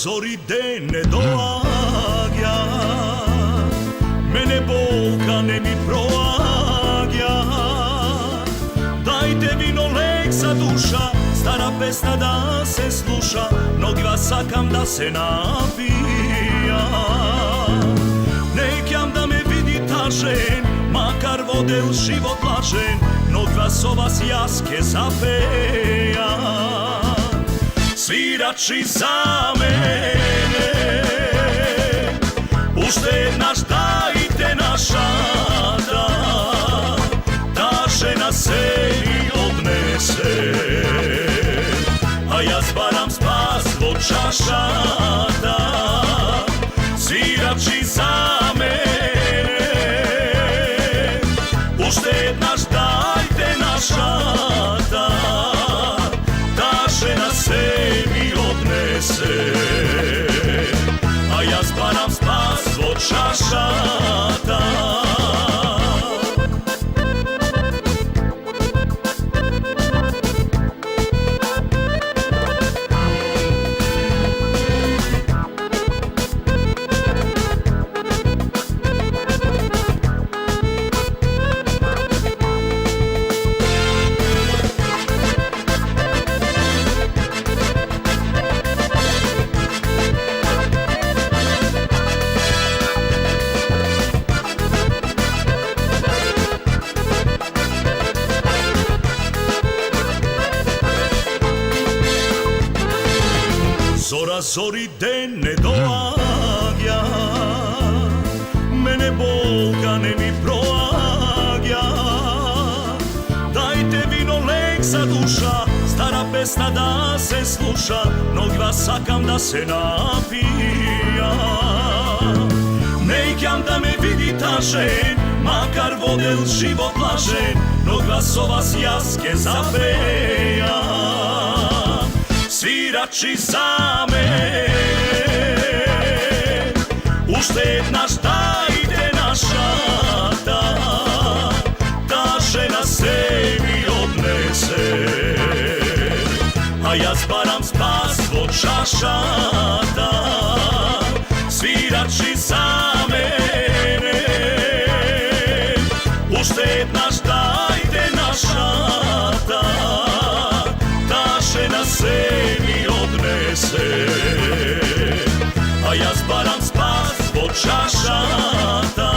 zori den ne doagja, mene bolka ne mi proagja. Dajte vino lek za duša, stara pesna da se sluša, nogi vas sakam da se napija. Nek jam da me vidi tažen, makar vodel život lažen, nog vas ova jaske zapeja. Svirači za mene, ušte naš dajte naša da, ta žena se i odnese, a ja zbaram spas od čašata. Svirači za mene, ušte naš dajte naša da, ta žena se a ja zbaram spas od čašata. Zora zori den ne doagja, mene bolka ne mi proagja. Dajte vino lek za duša, stara pesna da se sluša, nogi vas sakam da se napija. Nek jam da me vidi tažen, makar vodel život lažen, nog vas ova jaske zapeja. Svirači za mene, uštet naš dajte naša da, ta žena se mi odnese, a ja zbaram spas od čašata. Svirači za mene, uštet naš dajte naša da, ta žena se mi odnese, a ja zbaram spas od čašata.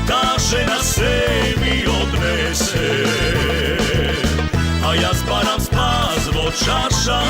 Ta žena se mi odnese, a ja zbaram spas od čašata.